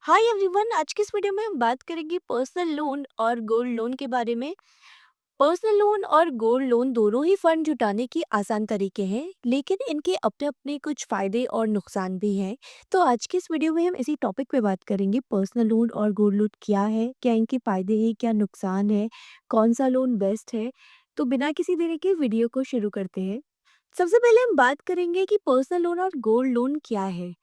Hi everyone, आज की इस वीडियो में हम बात करेंगे पर्सनल लोन और गोल्ड लोन के बारे में। पर्सनल लोन और गोल्ड लोन दोनों ही फंड जुटाने की आसान तरीके हैं, लेकिन इनके अपने अपने कुछ फायदे और नुकसान भी हैं। तो आज की इस वीडियो में हम इसी टॉपिक पे बात करेंगे, पर्सनल लोन और गोल्ड लोन क्या है, क्या इनके फायदे हैं, क्या नुकसान है, कौन सा लोन बेस्ट है। तो बिना किसी देरी के वीडियो को शुरू करते हैं। सबसे पहले हम बात करेंगे कि पर्सनल लोन और गोल्ड लोन क्या है।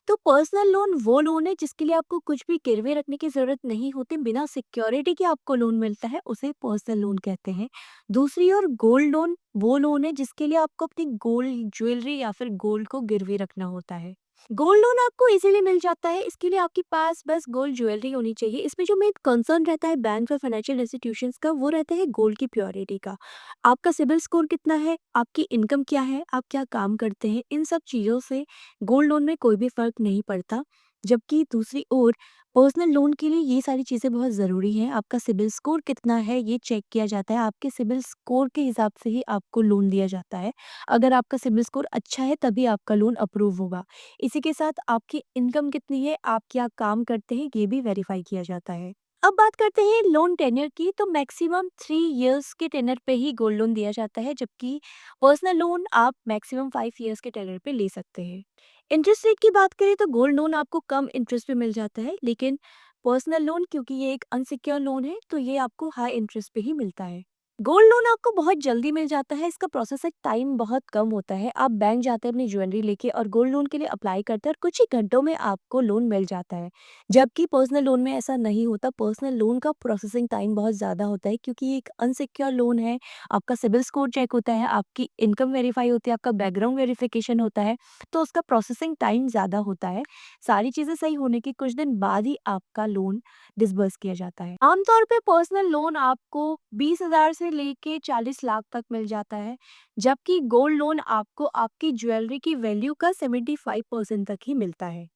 तो पर्सनल लोन वो लोन है जिसके लिए आपको कुछ भी गिरवे रखने की जरूरत नहीं होती, बिना सिक्योरिटी के आपको लोन मिलता है, उसे पर्सनल लोन कहते हैं। दूसरी ओर गोल्ड लोन वो लोन है जिसके लिए आपको अपनी गोल्ड ज्वेलरी या फिर गोल्ड को गिरवी रखना होता है। गोल्ड लोन आपको इजीली मिल जाता है, इसके लिए आपके पास बस गोल्ड ज्वेलरी होनी चाहिए। इसमें जो मेन कंसर्न रहता है बैंक और फाइनेंशियल इंस्टीट्यूशंस का, वो रहता है गोल्ड की प्योरिटी का। आपका सिबिल स्कोर कितना है, आपकी इनकम क्या है, आप क्या काम करते हैं, इन सब चीज़ों से गोल्ड लोन में कोई भी फ़र्क नहीं पड़ता। जबकि दूसरी ओर पर्सनल लोन के लिए ये सारी चीज़ें बहुत ज़रूरी हैं। आपका सिबिल स्कोर कितना है ये चेक किया जाता है, आपके सिबिल स्कोर के हिसाब से ही आपको लोन दिया जाता है। अगर आपका सिबिल स्कोर अच्छा है तभी आपका लोन अप्रूव होगा। इसी के साथ आपकी इनकम कितनी है, आप क्या काम करते हैं, ये भी वेरीफाई किया जाता है। अब बात करते हैं लोन टेन्योर की। तो मैक्सिमम 3 इयर्स के टेन्योर पे ही गोल्ड लोन दिया जाता है, जबकि पर्सनल लोन आप मैक्सिमम 5 इयर्स के टेन्योर पे ले सकते हैं। इंटरेस्ट रेट की बात करें तो गोल्ड लोन आपको कम इंटरेस्ट पे मिल जाता है, लेकिन पर्सनल लोन क्योंकि ये एक अनसिक्योर लोन है तो ये आपको हाई इंटरेस्ट पे ही मिलता है। गोल्ड लोन आपको बहुत जल्दी मिल जाता है, इसका प्रोसेसिंग टाइम बहुत कम होता है। आप बैंक जाते हैं अपनी ज्वेलरी लेके और गोल्ड लोन के लिए अप्लाई करते हैं और कुछ ही घंटों में आपको लोन मिल जाता है। जबकि पर्सनल लोन में ऐसा नहीं होता, पर्सनल लोन का प्रोसेसिंग टाइम बहुत ज़्यादा होता है क्योंकि ये एक अनसिक्योर लोन है। आपका सिबिल स्कोर चेक होता है, आपकी इनकम वेरीफाई होती है, आपका बैकग्राउंड वेरिफिकेशन होता है, तो उसका प्रोसेसिंग टाइम ज़्यादा होता है। सारी चीज़ें सही होने के कुछ दिन बाद ही आपका लोन डिसबर्स किया जाता है। आमतौर पे पर्सनल लोन आपको 20,000 से लेके 40 लाख तक मिल जाता है, जबकि गोल्ड लोन आपको आपकी ज्वेलरी की वैल्यू का 75% तक ही मिलता है।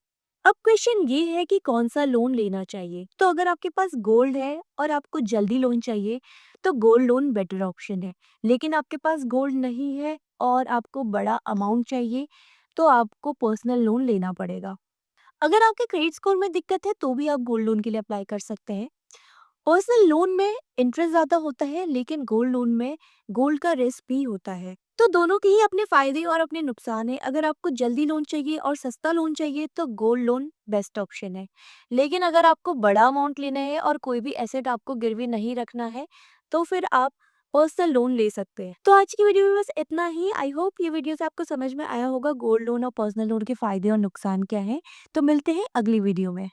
अब क्वेश्चन ये है कि कौन सा लोन लेना चाहिए। तो अगर आपके पास गोल्ड है और आपको जल्दी लोन चाहिए तो गोल्ड लोन बेटर ऑप्शन है। लेकिन आपके पास गोल्ड नहीं है और आपको बड़ा अमाउंट चाहिए तो आपको पर्सनल लोन लेना पड़ेगा। अगर आपके क्रेडिट स्कोर में दिक्कत है तो भी आप गोल्ड लोन के लिए अप्लाई कर सकते हैं। पर्सनल लोन में इंटरेस्ट ज़्यादा होता है, लेकिन गोल्ड लोन में गोल्ड का रिस्क भी होता है। तो दोनों के ही अपने फायदे और अपने नुकसान हैं। अगर आपको जल्दी लोन चाहिए और सस्ता लोन चाहिए तो गोल्ड लोन बेस्ट ऑप्शन है। लेकिन अगर आपको बड़ा अमाउंट लेना है और कोई भी एसेट आपको गिरवी नहीं रखना है तो फिर आप पर्सनल लोन ले सकते हैं। तो आज की वीडियो में बस इतना ही। आई होप ये वीडियो से आपको समझ में आया होगा गोल्ड लोन और पर्सनल लोन के फायदे और नुकसान क्या हैं। तो मिलते हैं अगली वीडियो में।